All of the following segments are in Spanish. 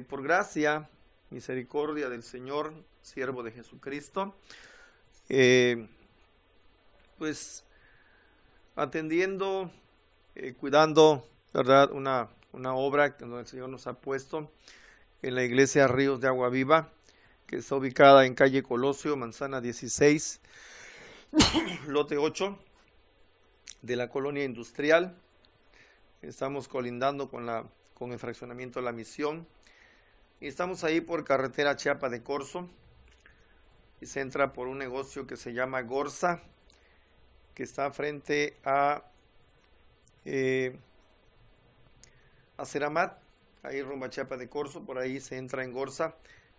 por gracia, misericordia del Señor, siervo de Jesucristo, pues atendiendo, cuidando, ¿verdad? Una obra que el Señor nos ha puesto en la iglesia Ríos de Agua Viva, que está ubicada en calle Colosio, manzana 16, lote 8, de la colonia industrial. Estamos colindando con el fraccionamiento La Misión. Y estamos ahí por carretera Chiapa de Corzo. Y se entra por un negocio que se llama Gorza, que está frente a Ceramat, ahí rumbo a Chiapa de Corzo, por ahí se entra en Gorza.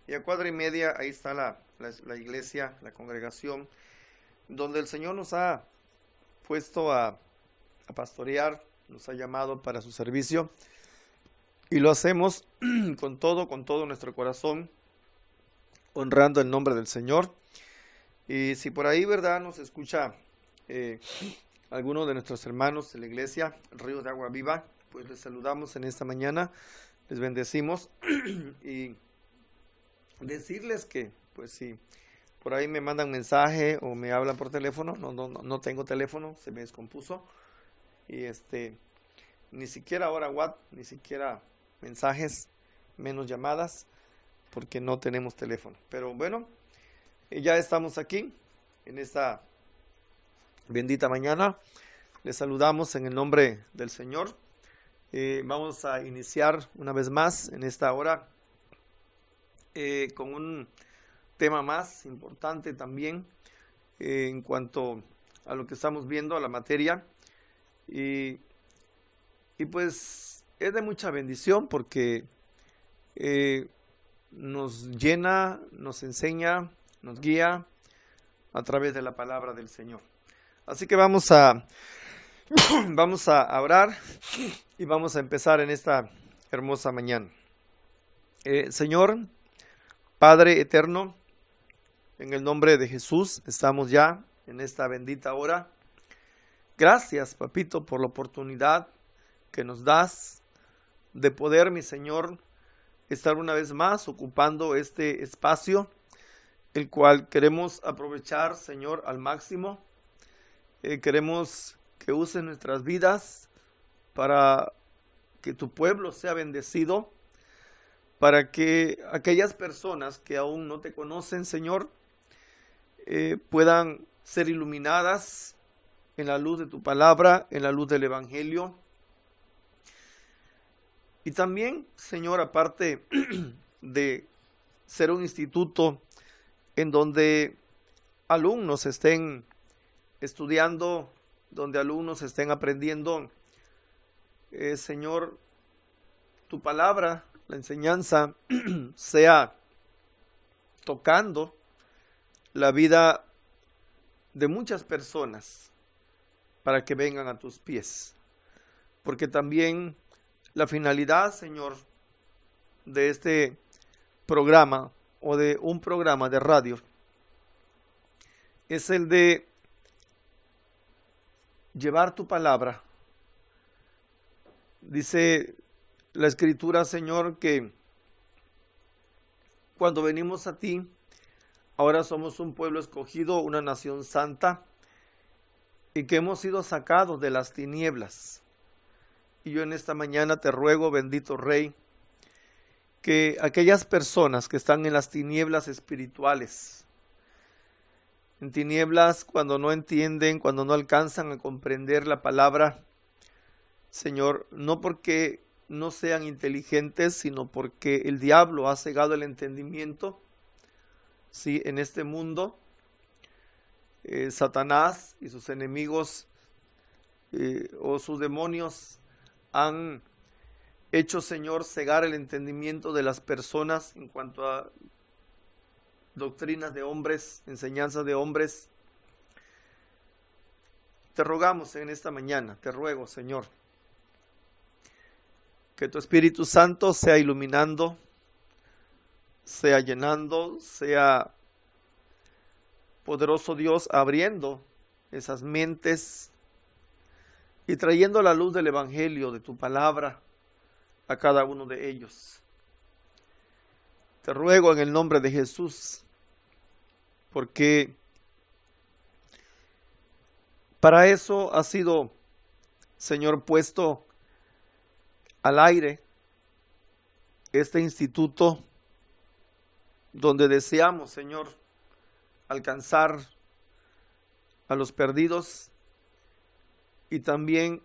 Y a cuadra y media ahí está la iglesia, la congregación, donde el Señor nos ha puesto a pastorear, nos ha llamado para su servicio. Y lo hacemos con todo nuestro corazón, honrando el nombre del Señor. Y si por ahí, ¿verdad?, nos escucha alguno de nuestros hermanos de la iglesia Ríos de Agua Viva, pues les saludamos en esta mañana, les bendecimos y decirles que, pues si por ahí me mandan mensaje o me hablan por teléfono, no tengo teléfono, se me descompuso y ni siquiera ahora WhatsApp, ni siquiera mensajes, menos llamadas, porque no tenemos teléfono. Pero bueno, ya estamos aquí en esta bendita mañana. Les saludamos en el nombre del Señor. Vamos a iniciar una vez más en esta hora con un tema más importante también en cuanto a lo que estamos viendo, a la materia. Y pues es de mucha bendición porque nos llena, nos enseña, nos guía a través de la palabra del Señor. Así que vamos a orar y vamos a empezar en esta hermosa mañana. Señor, Padre eterno, en el nombre de Jesús, estamos ya en esta bendita hora. Gracias, Papito, por la oportunidad que nos das de poder, mi Señor, estar una vez más ocupando este espacio, el cual queremos aprovechar, Señor, al máximo. Queremos que uses nuestras vidas para que tu pueblo sea bendecido, para que aquellas personas que aún no te conocen, Señor, puedan ser iluminadas en la luz de tu palabra, en la luz del Evangelio. Y también, Señor, aparte de ser un instituto en donde alumnos estén estudiando, donde alumnos estén aprendiendo, Señor, tu palabra, la enseñanza, sea tocando la vida de muchas personas para que vengan a tus pies. Porque también la finalidad, Señor, de este programa o de un programa de radio es el de llevar tu palabra. Dice la Escritura, Señor, que cuando venimos a ti, ahora somos un pueblo escogido, una nación santa, y que hemos sido sacados de las tinieblas. Y yo en esta mañana te ruego, bendito Rey, que aquellas personas que están en las tinieblas espirituales, en tinieblas cuando no entienden, cuando no alcanzan a comprender la palabra, Señor, no porque no sean inteligentes, sino porque el diablo ha cegado el entendimiento, sí, en este mundo. Satanás y sus enemigos o sus demonios han hecho, Señor, cegar el entendimiento de las personas en cuanto a doctrinas de hombres, enseñanzas de hombres. Te rogamos en esta mañana, te ruego, Señor, que tu Espíritu Santo sea iluminando, sea llenando, sea poderoso Dios abriendo esas mentes y trayendo la luz del Evangelio, de tu palabra, a cada uno de ellos. Te ruego en el nombre de Jesús, porque para eso ha sido, Señor, puesto al aire este instituto donde deseamos, Señor, alcanzar a los perdidos y también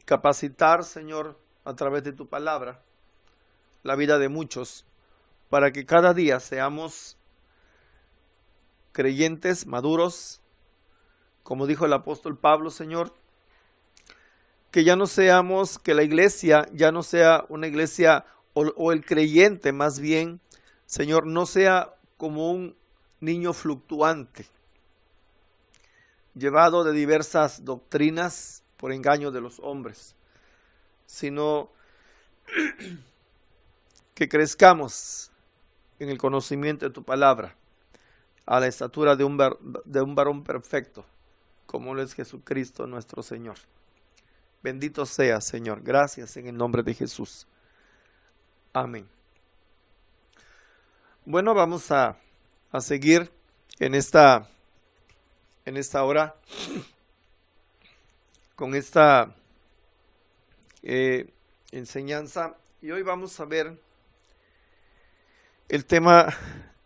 capacitar, Señor, a través de tu palabra, la vida de muchos, para que cada día seamos creyentes, maduros, como dijo el apóstol Pablo, Señor, que ya no seamos, que la iglesia ya no sea una iglesia, o el creyente más bien, Señor, no sea como un niño fluctuante, llevado de diversas doctrinas por engaño de los hombres, sino que crezcamos en el conocimiento de tu palabra, a la estatura de un varón perfecto, como lo es Jesucristo nuestro Señor. Bendito sea, Señor. Gracias en el nombre de Jesús. Amén. Bueno, vamos a seguir en esta hora con esta enseñanza, y hoy vamos a ver el tema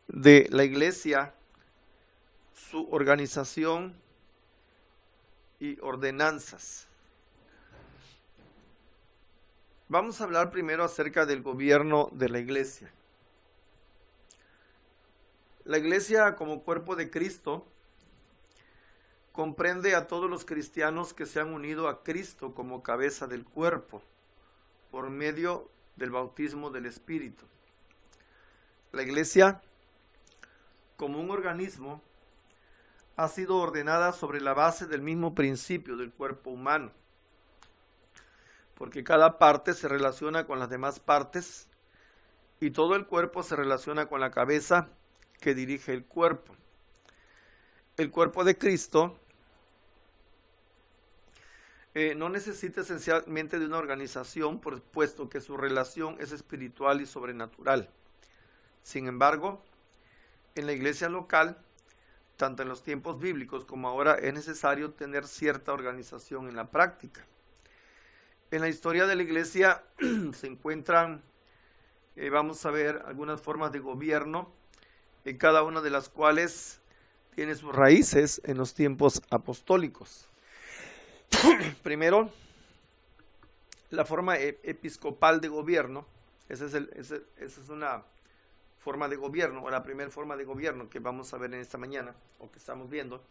de la iglesia, su organización y ordenanzas. Vamos a hablar primero acerca del gobierno de la iglesia. La iglesia como cuerpo de Cristo comprende a todos los cristianos que se han unido a Cristo como cabeza del cuerpo por medio del bautismo del Espíritu. La iglesia, como un organismo, ha sido ordenada sobre la base del mismo principio del cuerpo humano, porque cada parte se relaciona con las demás partes y todo el cuerpo se relaciona con la cabeza que dirige el cuerpo. El cuerpo de Cristo no necesita esencialmente de una organización, puesto que su relación es espiritual y sobrenatural. Sin embargo, en la iglesia local, tanto en los tiempos bíblicos como ahora, es necesario tener cierta organización en la práctica. En la historia de la iglesia se encuentran, vamos a ver, algunas formas de gobierno, en cada una de las cuales tiene sus raíces en los tiempos apostólicos. Primero, la forma episcopal de gobierno. Esa es una forma de gobierno, o la primera forma de gobierno que vamos a ver en esta mañana, o que estamos viendo.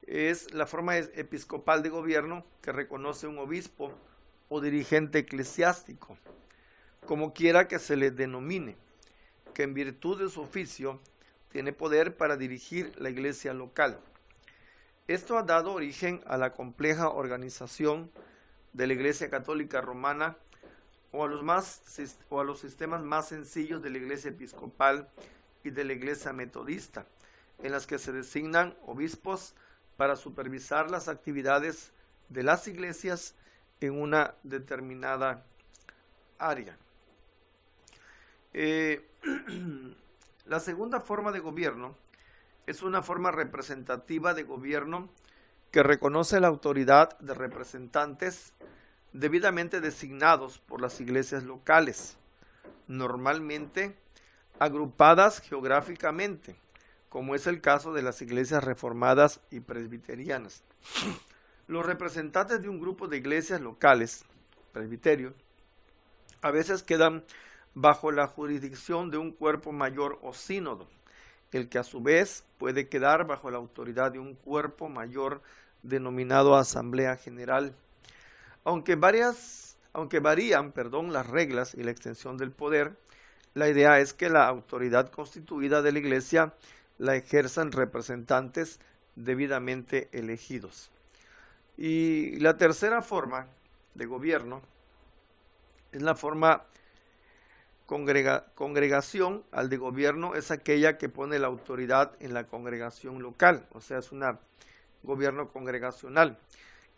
Es la forma episcopal de gobierno que reconoce un obispo o dirigente eclesiástico, como quiera que se le denomine, que en virtud de su oficio tiene poder para dirigir la iglesia local. Esto ha dado origen a la compleja organización de la Iglesia Católica Romana, o a los sistemas más sencillos de la Iglesia Episcopal y de la Iglesia Metodista, en las que se designan obispos para supervisar las actividades de las iglesias en una determinada área. La segunda forma de gobierno es una forma representativa de gobierno que reconoce la autoridad de representantes debidamente designados por las iglesias locales, normalmente agrupadas geográficamente, como es el caso de las iglesias reformadas y presbiterianas. Los representantes de un grupo de iglesias locales, presbiterio, a veces quedan bajo la jurisdicción de un cuerpo mayor o sínodo, el que a su vez puede quedar bajo la autoridad de un cuerpo mayor denominado Asamblea General. Aunque varían las reglas y la extensión del poder, la idea es que la autoridad constituida de la iglesia la ejerzan representantes debidamente elegidos. Y la tercera forma de gobierno es la forma congregación. Al de gobierno es aquella que pone la autoridad en la congregación local, o sea, es un gobierno congregacional,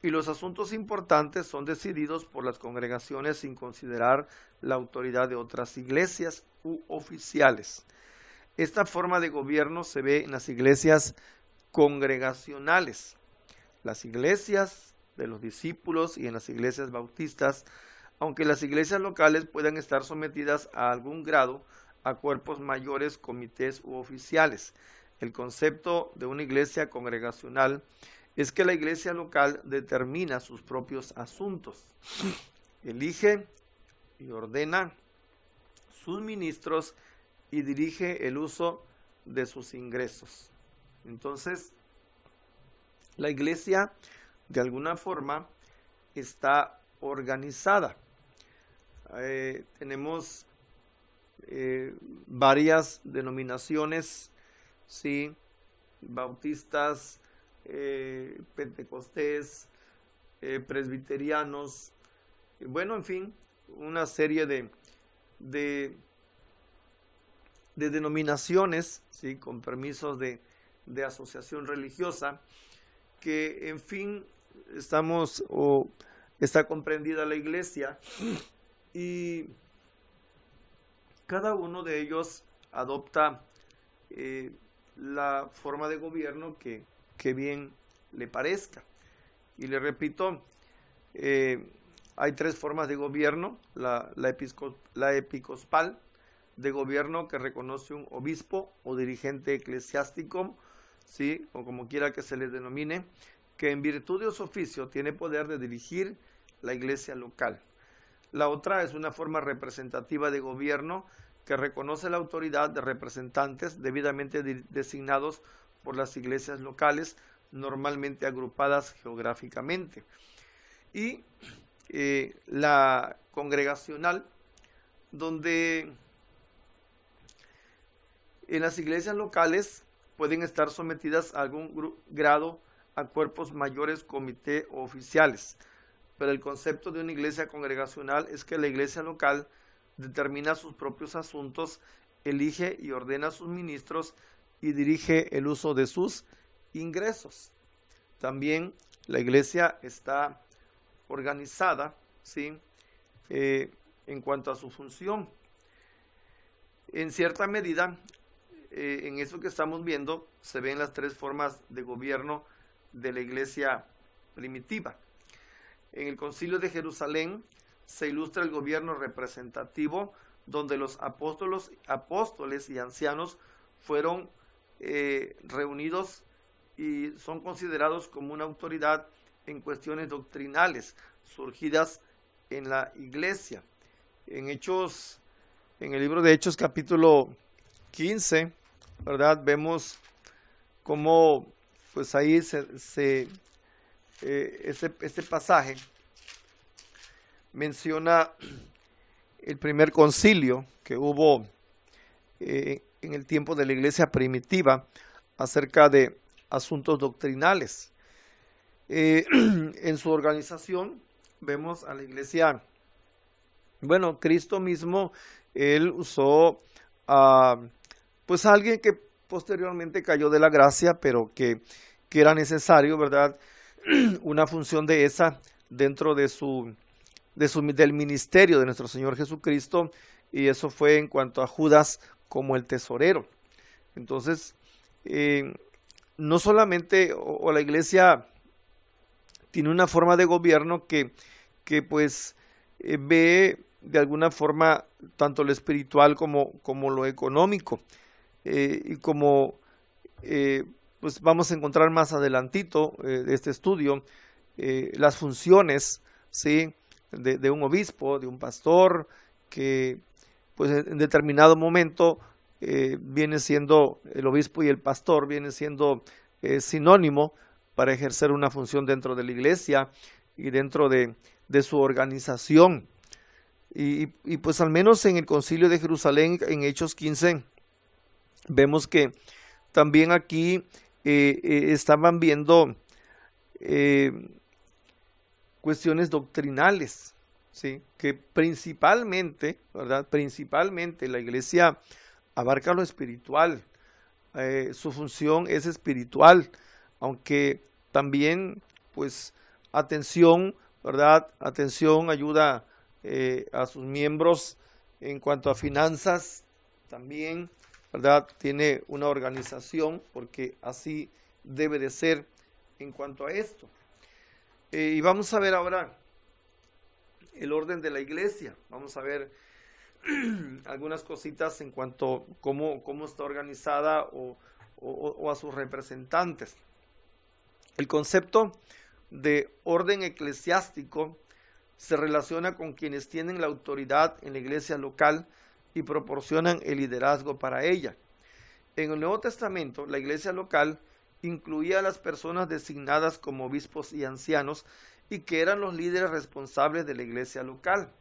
y los asuntos importantes son decididos por las congregaciones sin considerar la autoridad de otras iglesias u oficiales. Esta forma de gobierno se ve en las iglesias congregacionales, las iglesias de los discípulos y en las iglesias bautistas, aunque las iglesias locales puedan estar sometidas a algún grado a cuerpos mayores, comités u oficiales. El concepto de una iglesia congregacional es que la iglesia local determina sus propios asuntos, elige y ordena sus ministros y dirige el uso de sus ingresos. Entonces, la iglesia de alguna forma está organizada. Tenemos varias denominaciones, ¿sí? Bautistas, pentecostés, presbiterianos, bueno, en fin, una serie de denominaciones, ¿sí? Con permisos de asociación religiosa, que en fin está comprendida la iglesia, y cada uno de ellos adopta la forma de gobierno que bien le parezca. Y le repito, hay tres formas de gobierno: la episcopal, de gobierno que reconoce un obispo o dirigente eclesiástico, ¿sí? O como quiera que se les denomine, que en virtud de su oficio tiene poder de dirigir la iglesia local. La otra es una forma representativa de gobierno que reconoce la autoridad de representantes debidamente designados por las iglesias locales, normalmente agrupadas geográficamente. Y la congregacional, donde en las iglesias locales pueden estar sometidas a algún grado a cuerpos mayores, comité o oficiales. Pero el concepto de una iglesia congregacional es que la iglesia local determina sus propios asuntos, elige y ordena a sus ministros y dirige el uso de sus ingresos. También la iglesia está organizada, ¿sí? En cuanto a su función. En cierta medida, en eso que estamos viendo, se ven las tres formas de gobierno de la iglesia primitiva. En el Concilio de Jerusalén se ilustra el gobierno representativo, donde los apóstoles y ancianos fueron reunidos y son considerados como una autoridad en cuestiones doctrinales surgidas en la iglesia. En el libro de Hechos, capítulo 15, ¿verdad? Vemos cómo, pues ahí este pasaje menciona el primer concilio que hubo en el tiempo de la iglesia primitiva acerca de asuntos doctrinales. En su organización vemos a la iglesia, bueno, Cristo mismo, él usó pues a alguien que posteriormente cayó de la gracia, pero que era necesario, ¿verdad? Una función de esa dentro del ministerio de nuestro Señor Jesucristo, y eso fue en cuanto a Judas como el tesorero. Entonces, no solamente o la iglesia tiene una forma de gobierno que pues ve de alguna forma tanto lo espiritual como lo económico, y como pues vamos a encontrar más adelantito de este estudio, las funciones, ¿sí? de un obispo, de un pastor, que pues en determinado momento viene siendo el obispo y el pastor, viene siendo sinónimo para ejercer una función dentro de la iglesia y dentro de su organización. Y pues al menos en el Concilio de Jerusalén, en Hechos 15, vemos que también aquí estaban viendo cuestiones doctrinales, ¿sí? Que principalmente, ¿verdad? Principalmente la iglesia abarca lo espiritual, su función es espiritual, aunque también pues atención, ¿verdad? Atención, ayuda a sus miembros en cuanto a finanzas, también, ¿verdad? Tiene una organización, porque así debe de ser en cuanto a esto. Y vamos a ver ahora el orden de la iglesia. Vamos a ver algunas cositas en cuanto a cómo está organizada o a sus representantes. El concepto de orden eclesiástico se relaciona con quienes tienen la autoridad en la iglesia local y proporcionan el liderazgo para ella. En el Nuevo Testamento, la iglesia local incluía a las personas designadas como obispos y ancianos y que eran los líderes responsables de la iglesia local.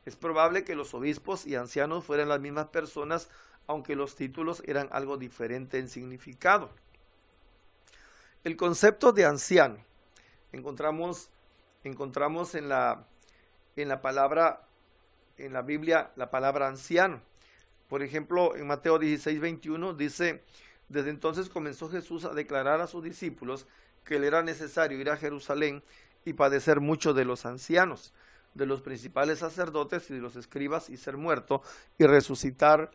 Es probable que los obispos y ancianos fueran las mismas personas, aunque los títulos eran algo diferente en significado. El concepto de anciano encontramos en la palabra, en la Biblia, la palabra anciano. Por ejemplo, en Mateo 16:21 dice: desde entonces comenzó Jesús a declarar a sus discípulos que le era necesario ir a Jerusalén y padecer mucho de los ancianos, de los principales sacerdotes y de los escribas, y ser muerto y resucitar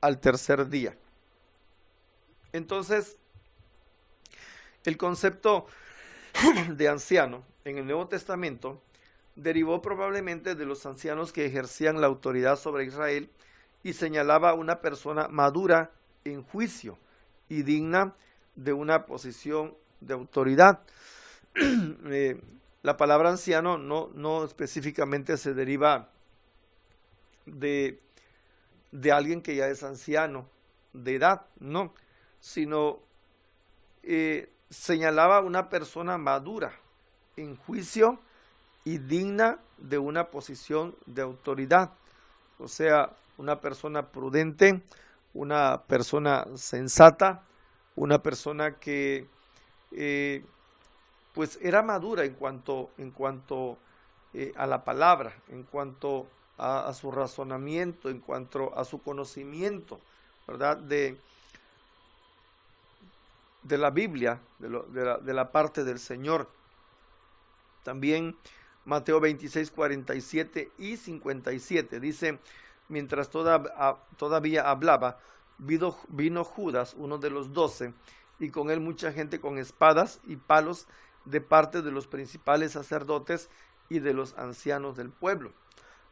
al tercer día. Entonces, el concepto de anciano en el Nuevo Testamento derivó probablemente de los ancianos que ejercían la autoridad sobre Israel y señalaba a una persona madura en juicio y digna de una posición de autoridad. La palabra anciano no específicamente se deriva de alguien que ya es anciano de edad, no, sino señalaba a una persona madura en juicio y digna de una posición de autoridad, o sea, una persona prudente, una persona sensata, una persona que pues era madura en cuanto a la palabra, en cuanto a su razonamiento, en cuanto a su conocimiento, ¿verdad? De la Biblia, de la parte del Señor. También Mateo 26, 47 y 57 dice: mientras todavía hablaba, vino Judas, uno de los 12, y con él mucha gente con espadas y palos de parte de los principales sacerdotes y de los ancianos del pueblo.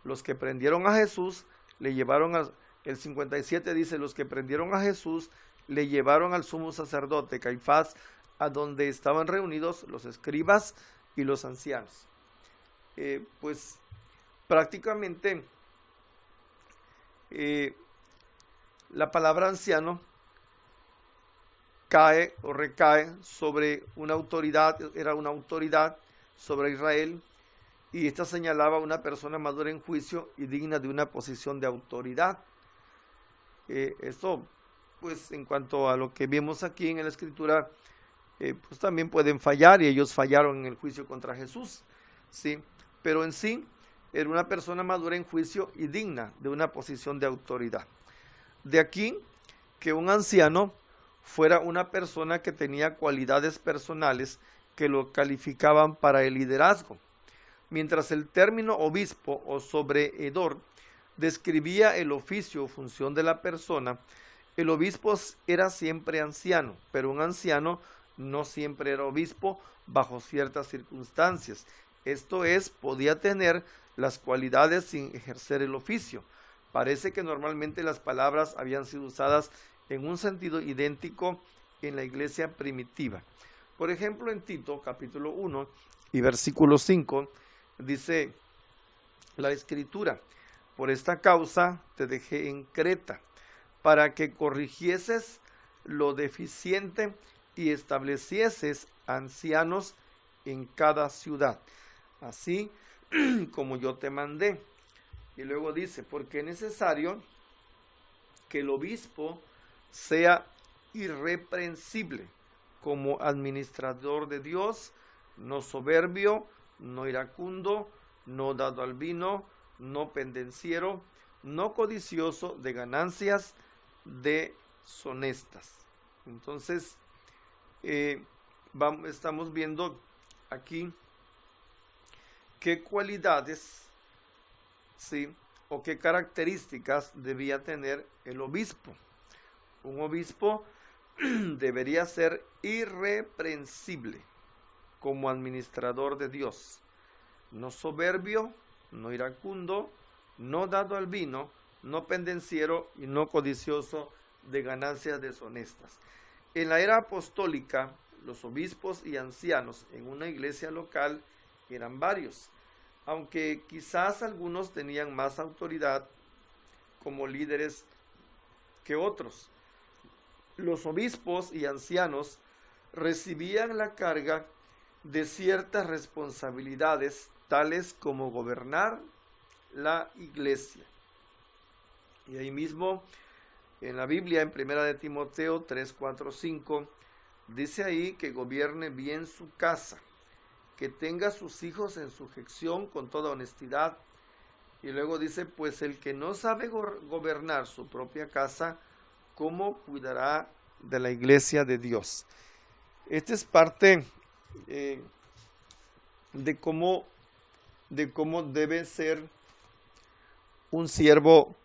Los que prendieron a Jesús le llevaron el 57 dice: los que prendieron a Jesús le llevaron al sumo sacerdote Caifás, a donde estaban reunidos los escribas y los ancianos. Pues prácticamente la palabra anciano cae o recae sobre una autoridad, era una autoridad sobre Israel, y esta señalaba a una persona madura en juicio y digna de una posición de autoridad. Esto, pues en cuanto a lo que vemos aquí en la Escritura, pues también pueden fallar, y ellos fallaron en el juicio contra Jesús, ¿sí? Pero en sí, era una persona madura en juicio y digna de una posición de autoridad. De aquí que un anciano fuera una persona que tenía cualidades personales que lo calificaban para el liderazgo, mientras el término obispo o sobreedor describía el oficio o función de la persona. El obispo era siempre anciano, pero un anciano no siempre era obispo bajo ciertas circunstancias. Esto es, podía tener las cualidades sin ejercer el oficio. Parece que normalmente las palabras habían sido usadas en un sentido idéntico en la iglesia primitiva. Por ejemplo, en Tito, capítulo 1 y versículo 5, dice la Escritura: por esta causa te dejé en Creta, para que corrigieses lo deficiente y establecieses ancianos en cada ciudad, así como yo te mandé. Y luego dice: porque es necesario que el obispo sea irreprensible como administrador de Dios, no soberbio, no iracundo, no dado al vino, no pendenciero, no codicioso de ganancias deshonestas. Entonces, estamos viendo aquí qué cualidades, ¿sí?, o qué características debía tener el obispo. Un obispo debería ser irreprensible como administrador de Dios, no soberbio, no iracundo, no dado al vino, no pendenciero y no codicioso de ganancias deshonestas. En la era apostólica, los obispos y ancianos en una iglesia local eran varios, aunque quizás algunos tenían más autoridad como líderes que otros. Los obispos y ancianos recibían la carga de ciertas responsabilidades, tales como gobernar la iglesia. Y ahí mismo, en la Biblia, en 1 de Timoteo 3, 4, 5, dice ahí que gobierne bien su casa, que tenga a sus hijos en sujeción con toda honestidad. Y luego dice, pues el que no sabe gobernar su propia casa, ¿cómo cuidará de la iglesia de Dios? Esta es parte de cómo debe ser un siervo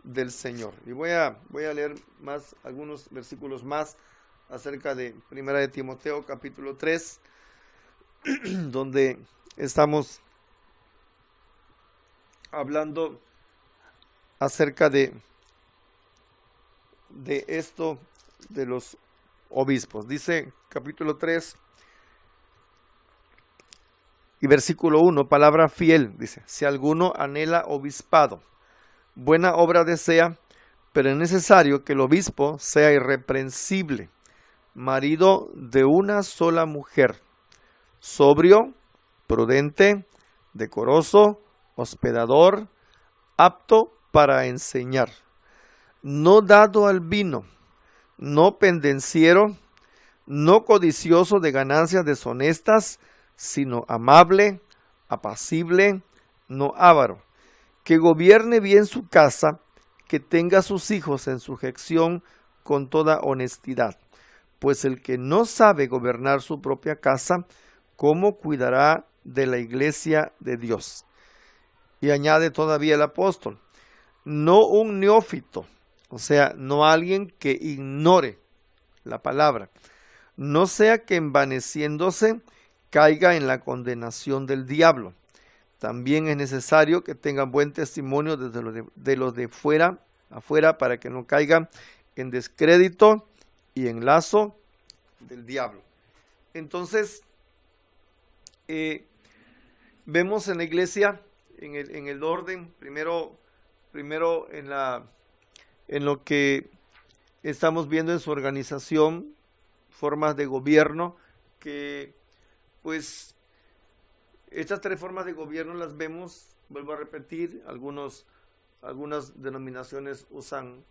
del Señor. Y voy a leer algunos versículos más acerca de 1 de Timoteo capítulo 3, donde estamos hablando acerca de esto de los obispos. Dice capítulo 3 y versículo 1, palabra fiel, dice, si alguno anhela obispado, buena obra desea, pero es necesario que el obispo sea irreprensible, marido de una sola mujer, sobrio, prudente, decoroso, hospedador, apto para enseñar, no dado al vino, no pendenciero, no codicioso de ganancias deshonestas, sino amable, apacible, no avaro, que gobierne bien su casa, que tenga a sus hijos en sujeción con toda honestidad. Pues el que no sabe gobernar su propia casa, ¿cómo cuidará de la iglesia de Dios? Y añade todavía el apóstol, no un neófito, o sea, no alguien que ignore la palabra, no sea que envaneciéndose caiga en la condenación del diablo. También es necesario que tengan buen testimonio de los de fuera, afuera, para que no caigan en descrédito y en lazo del diablo. Entonces, vemos en la iglesia, en el orden, primero en lo que estamos viendo en su organización, formas de gobierno, que pues estas tres formas de gobierno las vemos, vuelvo a repetir, algunas denominaciones usan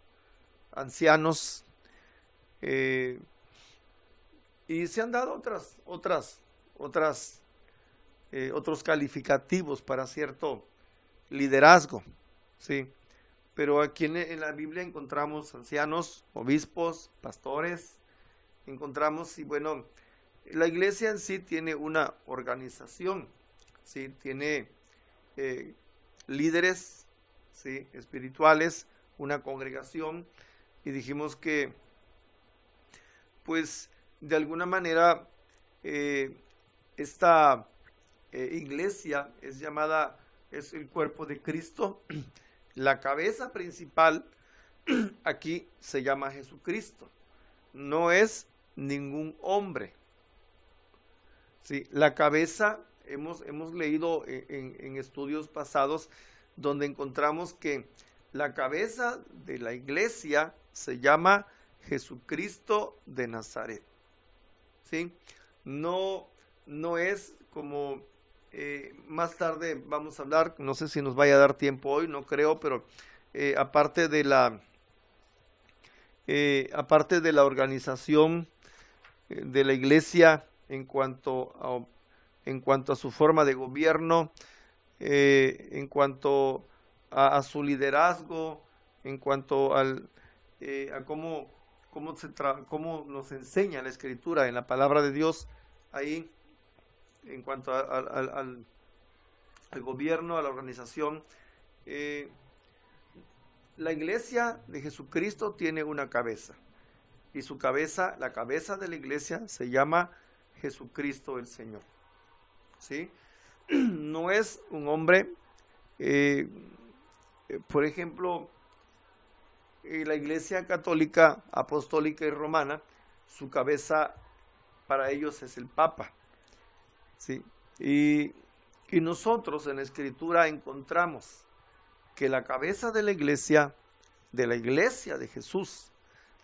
ancianos, y se han dado otros calificativos para cierto liderazgo, ¿sí? Pero aquí en la Biblia encontramos ancianos, obispos, pastores, encontramos, y bueno, la iglesia en sí tiene una organización, ¿sí? Tiene líderes, ¿sí?, espirituales, una congregación, y dijimos que, pues, de alguna manera, esta iglesia es el cuerpo de Cristo. La cabeza principal aquí se llama Jesucristo, no es ningún hombre. Sí, la cabeza, hemos leído en estudios pasados donde encontramos que la cabeza de la iglesia se llama Jesucristo de Nazaret. ¿Sí? No es como más tarde vamos a hablar, no sé si nos vaya a dar tiempo hoy, no creo, pero aparte de la organización de la iglesia en cuanto a su forma de gobierno, en cuanto a su liderazgo, en cuanto a cómo nos enseña la Escritura en la palabra de Dios, ahí en cuanto al gobierno, a la organización. La iglesia de Jesucristo tiene una cabeza, y su cabeza, la cabeza de la iglesia, se llama Jesucristo el Señor, ¿sí? No es un hombre, por ejemplo, la iglesia católica, apostólica y romana, su cabeza para ellos es el Papa, ¿sí? Y nosotros en la Escritura encontramos que la cabeza de la iglesia de Jesús,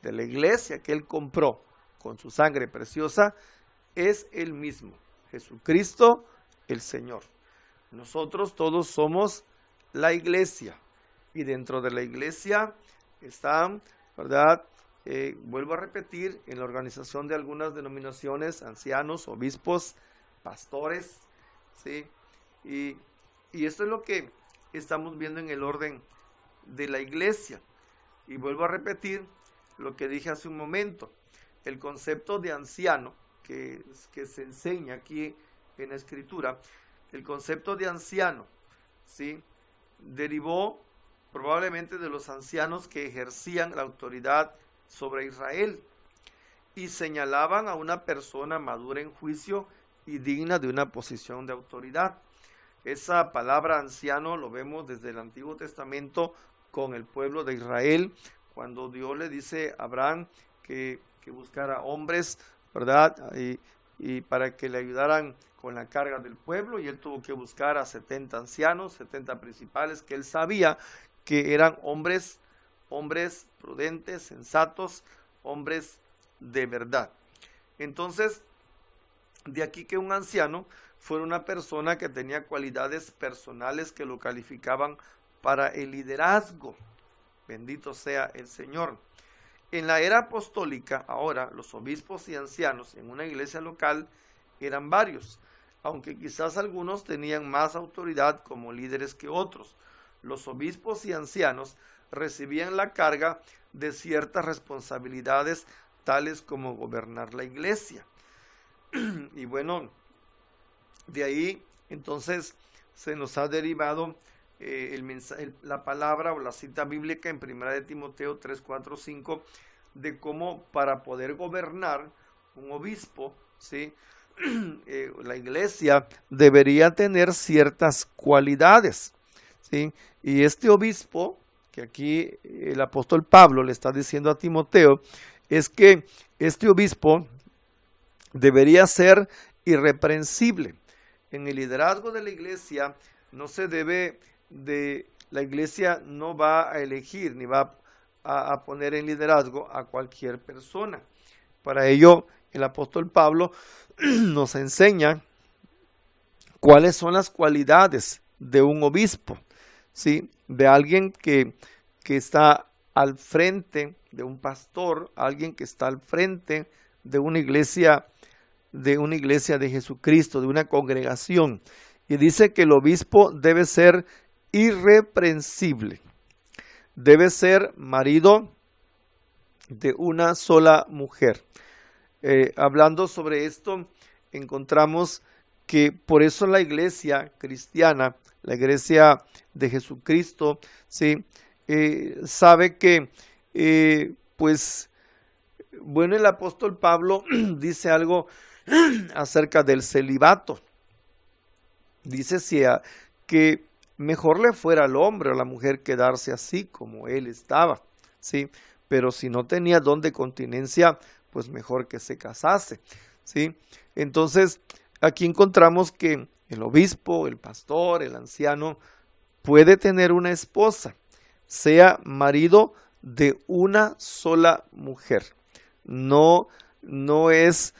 de la iglesia que Él compró con su sangre preciosa, es el mismo, Jesucristo el Señor. Nosotros todos somos la iglesia, y dentro de la iglesia están, ¿verdad? Vuelvo a repetir, en la organización de algunas denominaciones, ancianos, obispos, pastores, ¿sí? Y esto es lo que estamos viendo en el orden de la iglesia. Y vuelvo a repetir lo que dije hace un momento, el concepto de anciano que se enseña aquí en la Escritura, el concepto de anciano, ¿sí?, derivó probablemente de los ancianos que ejercían la autoridad sobre Israel y señalaban a una persona madura en juicio y digna de una posición de autoridad. Esa palabra anciano lo vemos desde el Antiguo Testamento con el pueblo de Israel, cuando Dios le dice a Abraham que buscara hombres, ¿verdad? Y para que le ayudaran con la carga del pueblo, y él tuvo que buscar a 70 ancianos, 70 principales, que él sabía que eran hombres prudentes, sensatos, hombres de verdad. Entonces, de aquí que un anciano fuera una persona que tenía cualidades personales que lo calificaban para el liderazgo. Bendito sea el Señor. En la era apostólica, ahora, los obispos y ancianos en una iglesia local eran varios, aunque quizás algunos tenían más autoridad como líderes que otros. Los obispos y ancianos recibían la carga de ciertas responsabilidades, tales como gobernar la iglesia. Y bueno, de ahí entonces se nos ha derivado la palabra o la cita bíblica en 1 de Timoteo 3, 4, 5, de cómo para poder gobernar un obispo, ¿sí?, la iglesia debería tener ciertas cualidades, ¿sí? Y este obispo, que aquí el apóstol Pablo le está diciendo a Timoteo, es que este obispo debería ser irreprensible. En el liderazgo de la iglesia no se debe la iglesia no va a elegir ni va a poner en liderazgo a cualquier persona. Para ello, el apóstol Pablo nos enseña cuáles son las cualidades de un obispo, ¿sí?, de alguien que está al frente, de un pastor, alguien que está al frente de una iglesia de Jesucristo, de una congregación. Y dice que el obispo debe ser irreprensible, debe ser marido de una sola mujer. Hablando sobre esto, encontramos que por eso la iglesia cristiana, la iglesia de Jesucristo, ¿sí?, sabe que, pues, bueno, el apóstol Pablo dice algo acerca del celibato. Dice que mejor le fuera al hombre o a la mujer quedarse así como él estaba, ¿sí? Pero si no tenía don de continencia, pues mejor que se casase, ¿sí? Entonces, aquí encontramos que el obispo, el pastor, el anciano, puede tener una esposa, sea marido de una sola mujer. No es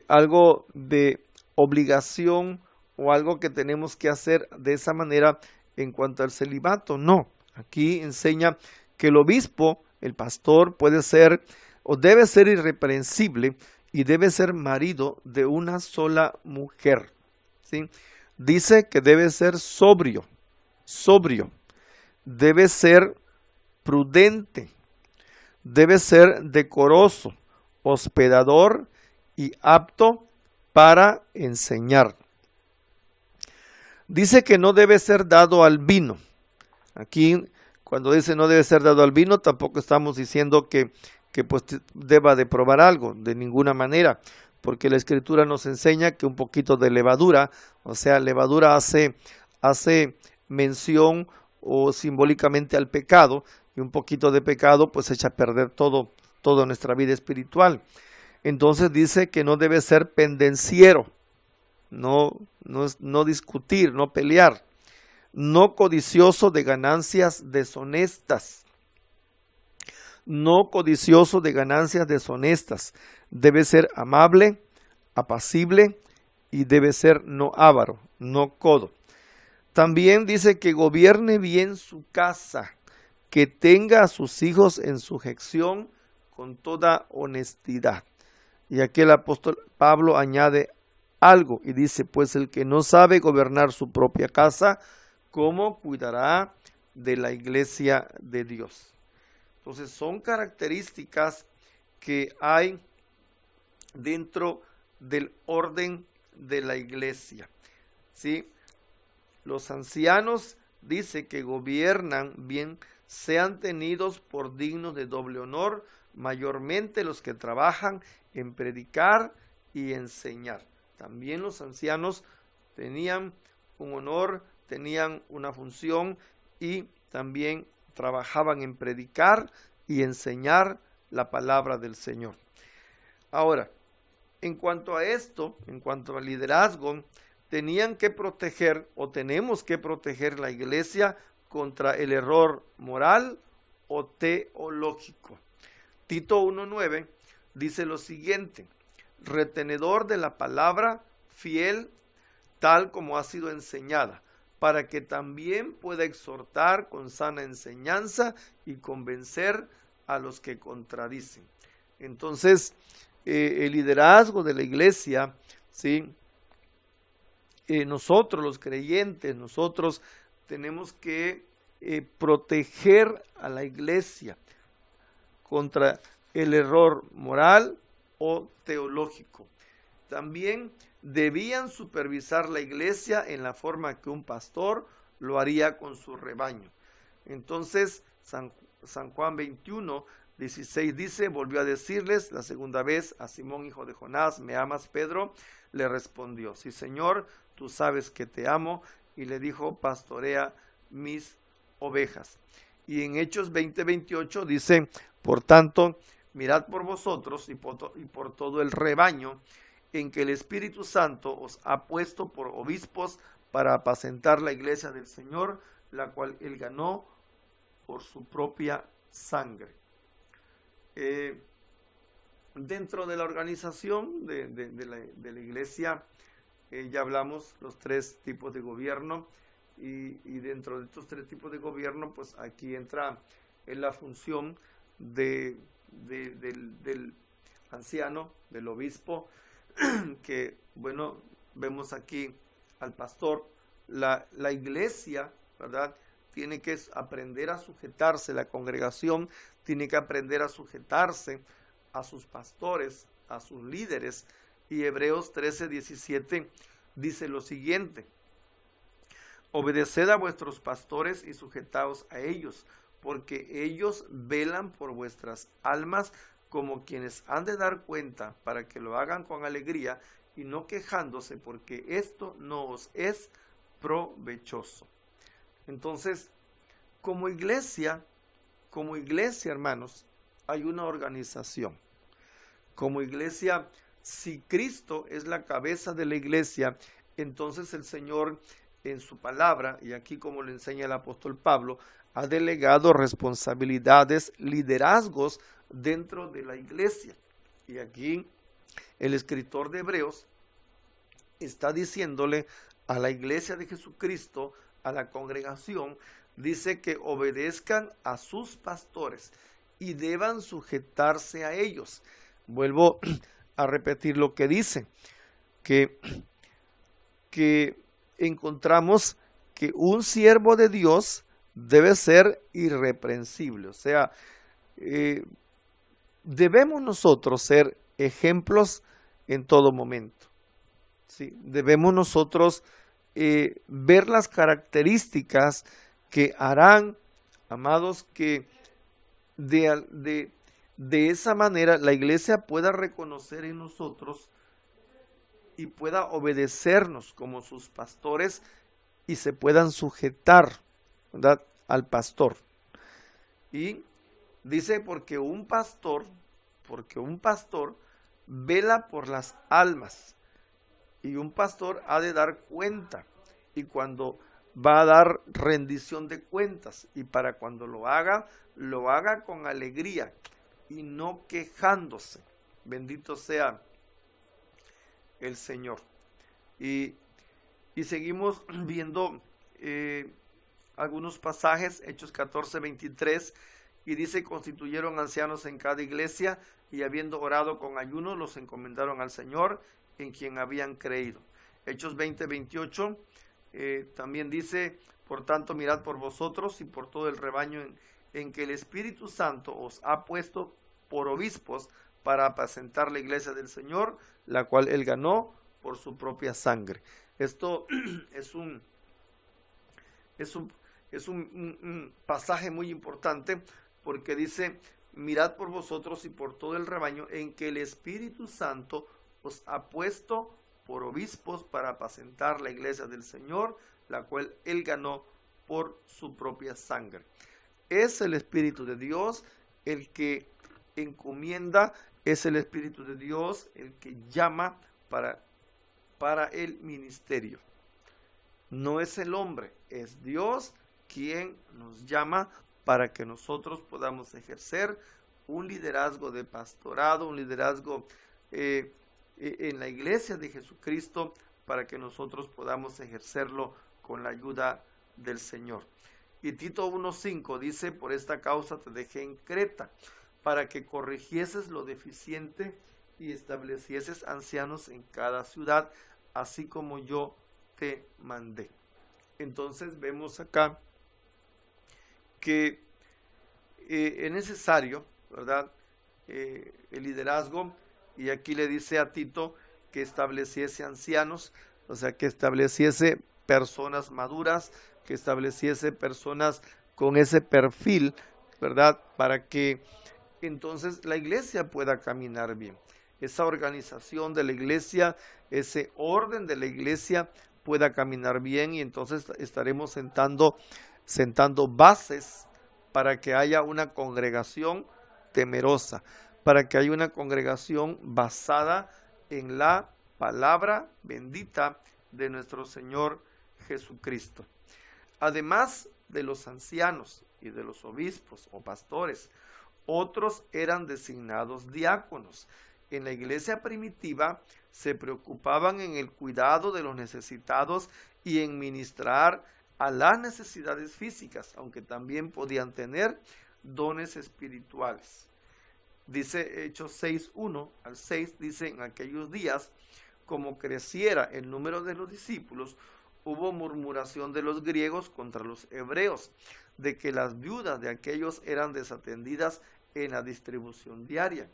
algo de obligación o algo que tenemos que hacer de esa manera en cuanto al celibato. No, aquí enseña que el obispo, el pastor, puede ser o debe ser irreprensible y debe ser marido de una sola mujer, ¿sí? Dice que debe ser sobrio, debe ser prudente, debe ser decoroso, hospedador y apto para enseñar. Dice que no debe ser dado al vino. Aquí, cuando dice no debe ser dado al vino, tampoco estamos diciendo que pues deba de probar algo, de ninguna manera, porque la Escritura nos enseña que un poquito de levadura, o sea, levadura hace mención o simbólicamente al pecado, y un poquito de pecado pues echa a perder toda nuestra vida espiritual. Entonces dice que no debe ser pendenciero, no discutir, no pelear, no codicioso de ganancias deshonestas, no codicioso de ganancias deshonestas, debe ser amable, apacible y debe ser no avaro, no codo. También dice que gobierne bien su casa, que tenga a sus hijos en sujeción con toda honestidad. Y aquí el apóstol Pablo añade algo y dice, pues el que no sabe gobernar su propia casa, ¿cómo cuidará de la iglesia de Dios? Entonces son características que hay dentro del orden de la iglesia, ¿sí? Los ancianos, dice que gobiernan bien, sean tenidos por dignos de doble honor, mayormente los que trabajan en predicar y enseñar. También los ancianos tenían un honor, tenían una función y también trabajaban en predicar y enseñar la palabra del Señor. Ahora, en cuanto a esto, en cuanto al liderazgo, tenían que proteger o tenemos que proteger la iglesia contra el error moral o teológico. Tito 1:9 dice lo siguiente: retenedor de la palabra, fiel, tal como ha sido enseñada, para que también pueda exhortar con sana enseñanza y convencer a los que contradicen. Entonces, el liderazgo de la iglesia, ¿sí? Nosotros los creyentes, nosotros tenemos que proteger a la iglesia contra el error moral o teológico. También debían supervisar la iglesia en la forma que un pastor lo haría con su rebaño. Entonces, San Juan 21:16 dice, volvió a decirles la segunda vez a Simón, hijo de Jonás, ¿me amas, Pedro? Le respondió, sí, Señor, tú sabes que te amo. Y le dijo, pastorea mis ovejas. Y en Hechos 20:28 dice, por tanto, mirad por vosotros y por todo el rebaño en que el Espíritu Santo os ha puesto por obispos para apacentar la iglesia del Señor, la cual él ganó por su propia sangre. Dentro de la organización de la iglesia, ya hablamos los tres tipos de gobierno, y dentro de estos tres tipos de gobierno, pues aquí entra en la función del anciano, del obispo, que bueno, vemos aquí al pastor. La iglesia, ¿verdad?, tiene que aprender a sujetarse, la congregación tiene que aprender a sujetarse a sus pastores, a sus líderes. Y Hebreos 13:17 dice lo siguiente: obedeced a vuestros pastores y sujetaos a ellos, porque ellos velan por vuestras almas como quienes han de dar cuenta, para que lo hagan con alegría y no quejándose, porque esto no os es provechoso. Entonces, como iglesia, hermanos, hay una organización. Como iglesia, si Cristo es la cabeza de la iglesia, entonces el Señor en su palabra, y aquí como le enseña el apóstol Pablo, ha delegado responsabilidades, liderazgos dentro de la iglesia. Y aquí el escritor de Hebreos está diciéndole a la iglesia de Jesucristo, a la congregación, dice que obedezcan a sus pastores y deban sujetarse a ellos. Vuelvo a repetir lo que dice, que encontramos que un siervo de Dios debe ser irreprensible, o sea, debemos nosotros ser ejemplos en todo momento. ¿sí? Debemos nosotros ver las características que harán, amados, que de esa manera la iglesia pueda reconocer en nosotros y pueda obedecernos como sus pastores y se puedan sujetar, ¿verdad?, al pastor. Y dice, porque un pastor vela por las almas, y un pastor ha de dar cuenta, y cuando va a dar rendición de cuentas, y para cuando lo haga con alegría y no quejándose. Bendito sea el Señor. Y seguimos viendo algunos pasajes, Hechos 14:23, y dice, constituyeron ancianos en cada iglesia, y habiendo orado con ayuno, los encomendaron al Señor, en quien habían creído. Hechos 20:28 también dice, por tanto mirad por vosotros y por todo el rebaño en que el Espíritu Santo os ha puesto por obispos para apacentar la iglesia del Señor, la cual él ganó por su propia sangre. Esto es un pasaje muy importante, porque dice, mirad por vosotros y por todo el rebaño en que el Espíritu Santo os ha puesto por obispos para apacentar la iglesia del Señor, la cual él ganó por su propia sangre. Es el Espíritu de Dios el que encomienda, es el Espíritu de Dios el que llama para el ministerio. No es el hombre, es Dios quien nos llama para que nosotros podamos ejercer un liderazgo de pastorado, un liderazgo en la iglesia de Jesucristo, para que nosotros podamos ejercerlo con la ayuda del Señor. Y Tito 1:5 dice, por esta causa te dejé en Creta, para que corrigieses lo deficiente y establecieses ancianos en cada ciudad, así como yo te mandé. Entonces vemos acá que es necesario, ¿verdad?, el liderazgo, y aquí le dice a Tito que estableciese ancianos, o sea, que estableciese personas maduras, que estableciese personas con ese perfil, ¿verdad?, para que entonces la iglesia pueda caminar bien. Esa organización de la iglesia, ese orden de la iglesia pueda caminar bien, y entonces estaremos sentando bases para que haya una congregación temerosa, para que haya una congregación basada en la palabra bendita de nuestro Señor Jesucristo. Además de los ancianos y de los obispos o pastores, otros eran designados diáconos. En la iglesia primitiva se preocupaban en el cuidado de los necesitados y en ministrar a las necesidades físicas, aunque también podían tener dones espirituales. Dice Hechos 6:1-6, dice, en aquellos días, como creciera el número de los discípulos, hubo murmuración de los griegos contra los hebreos, de que las viudas de aquellos eran desatendidas en la distribución diaria.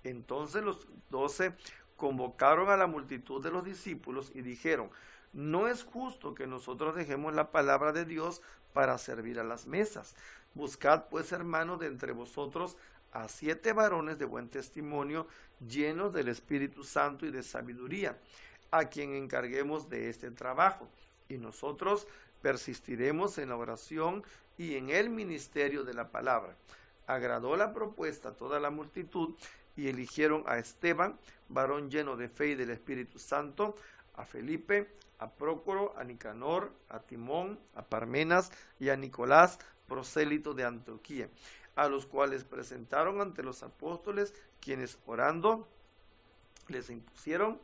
Entonces los 12 convocaron a la multitud de los discípulos y dijeron, no es justo que nosotros dejemos la palabra de Dios para servir a las mesas. Buscad pues, hermanos, de entre vosotros a 7 varones de buen testimonio, llenos del Espíritu Santo y de sabiduría, a quien encarguemos de este trabajo, y nosotros persistiremos en la oración y en el ministerio de la palabra. Agradó la propuesta a toda la multitud, y eligieron a Esteban, varón lleno de fe y del Espíritu Santo, a Felipe, a Prócoro, a Nicanor, a Timón, a Parmenas y a Nicolás, prosélito de Antioquía, a los cuales presentaron ante los apóstoles, quienes orando les impusieron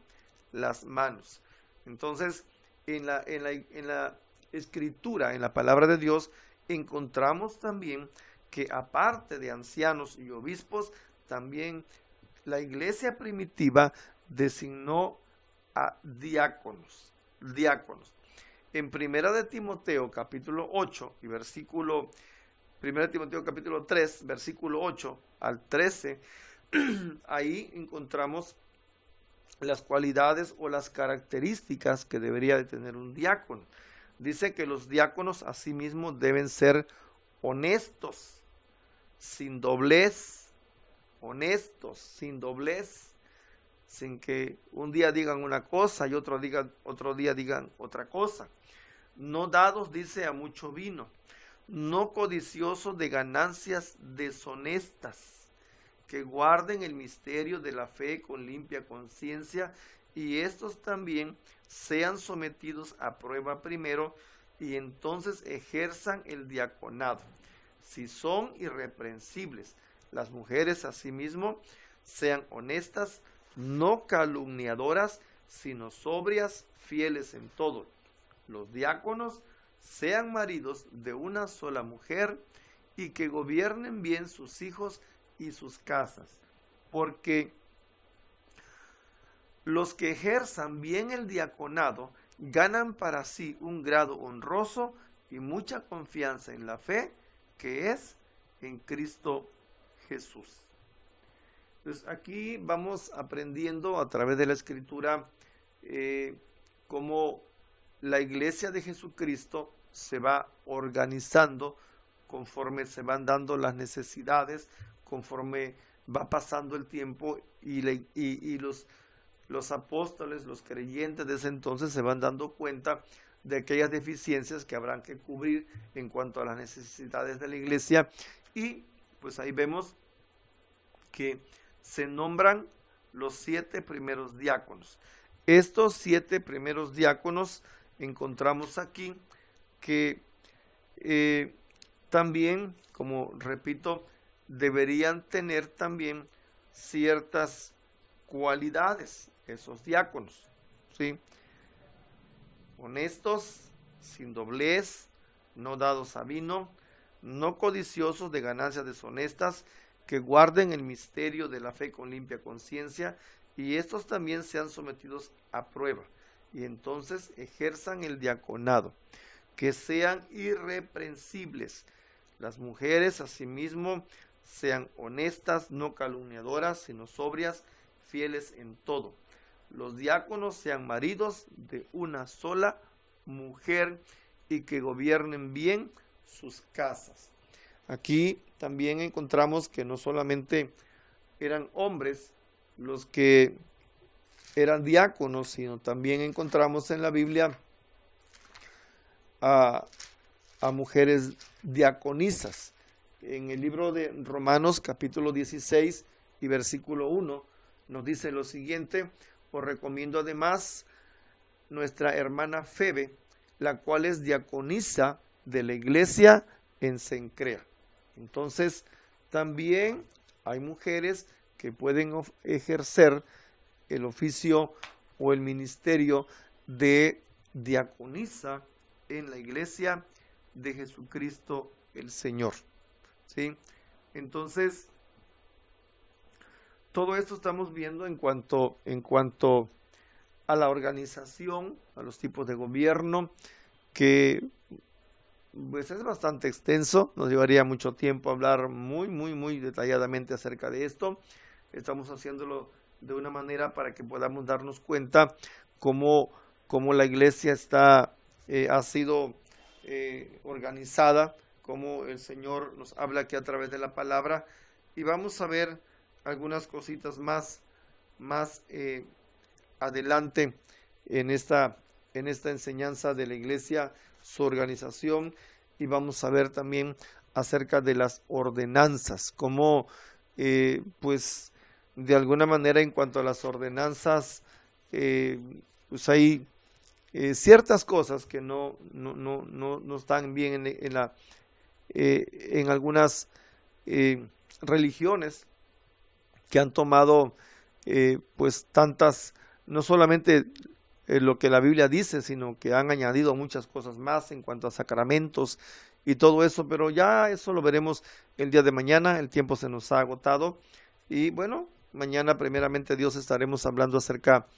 las manos. Entonces, en la escritura, en la palabra de Dios, encontramos también que aparte de ancianos y obispos, también la iglesia primitiva designó a diáconos. En Primera de Timoteo capítulo 8 y versículo, Primera de Timoteo capítulo 3, versículo 8 al 13, ahí encontramos las cualidades o las características que debería de tener un diácono. Dice que los diáconos asimismo deben ser honestos, sin doblez, honestos, sin doblez, sin que un día digan una cosa y otro día digan otra cosa. No dados, dice, a mucho vino, no codiciosos de ganancias deshonestas, que guarden el misterio de la fe con limpia conciencia, y estos también sean sometidos a prueba primero, y entonces ejerzan el diaconado. Si son irreprensibles, las mujeres asimismo sean honestas, no calumniadoras, sino sobrias, fieles en todo. Los diáconos sean maridos de una sola mujer, y que gobiernen bien sus hijos y sus casas, porque los que ejerzan bien el diaconado ganan para sí un grado honroso y mucha confianza en la fe que es en Cristo Jesús. Entonces aquí vamos aprendiendo a través de la Escritura cómo la iglesia de Jesucristo se va organizando conforme se van dando las necesidades, conforme va pasando el tiempo y los apóstoles, los creyentes de ese entonces se van dando cuenta de aquellas deficiencias que habrán que cubrir en cuanto a las necesidades de la iglesia, y pues ahí vemos que se nombran los 7 primeros diáconos. Estos 7 primeros diáconos encontramos aquí que también, como repito, deberían tener también ciertas cualidades, esos diáconos, ¿sí? Honestos, sin doblez, no dados a vino, no codiciosos de ganancias deshonestas, que guarden el misterio de la fe con limpia conciencia, y estos también sean sometidos a prueba, y entonces ejerzan el diaconado, que sean irreprensibles. Las mujeres asimismo sean honestas, no calumniadoras, sino sobrias, fieles en todo. Los diáconos sean maridos de una sola mujer, y que gobiernen bien sus casas. Aquí también encontramos que no solamente eran hombres los que eran diáconos, sino también encontramos en la Biblia a mujeres diaconisas. En el libro de Romanos capítulo 16 y versículo 1 nos dice lo siguiente: os recomiendo además nuestra hermana Febe, la cual es diaconisa de la iglesia en Cencrea. Entonces también hay mujeres que pueden ejercer el oficio o el ministerio de diaconisa en la iglesia de Jesucristo el Señor, ¿sí? Entonces todo esto estamos viendo en cuanto a la organización, a los tipos de gobierno, que pues es bastante extenso, nos llevaría mucho tiempo hablar muy detalladamente acerca de esto. Estamos haciéndolo de una manera para que podamos darnos cuenta cómo la iglesia ha sido organizada, cómo el Señor nos habla aquí a través de la palabra, y vamos a ver algunas cositas más adelante en esta enseñanza de la iglesia, su organización, y vamos a ver también acerca de las ordenanzas, cómo pues de alguna manera en cuanto a las ordenanzas pues hay ciertas cosas que no están bien en algunas religiones que han tomado pues tantas, no solamente lo que la Biblia dice, sino que han añadido muchas cosas más en cuanto a sacramentos y todo eso, pero ya eso lo veremos el día de mañana. El tiempo se nos ha agotado, y bueno, mañana primeramente Dios estaremos hablando acerca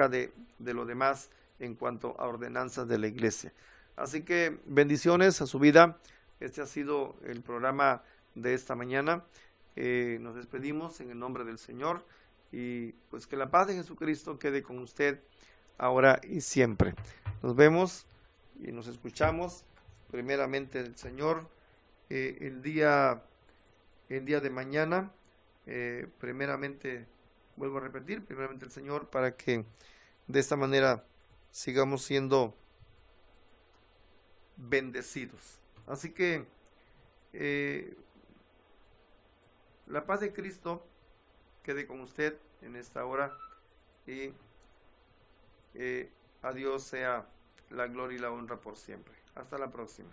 de lo demás en cuanto a ordenanzas de la iglesia. Así que bendiciones a su vida. Este ha sido el programa de esta mañana. Nos despedimos en el nombre del Señor, y pues que la paz de Jesucristo quede con usted ahora y siempre. Nos vemos y nos escuchamos primeramente el Señor el día de mañana. Primeramente, vuelvo a repetir, primeramente el Señor, para que de esta manera sigamos siendo bendecidos. Así que la paz de Cristo quede con usted en esta hora y a Dios sea la gloria y la honra por siempre. Hasta la próxima.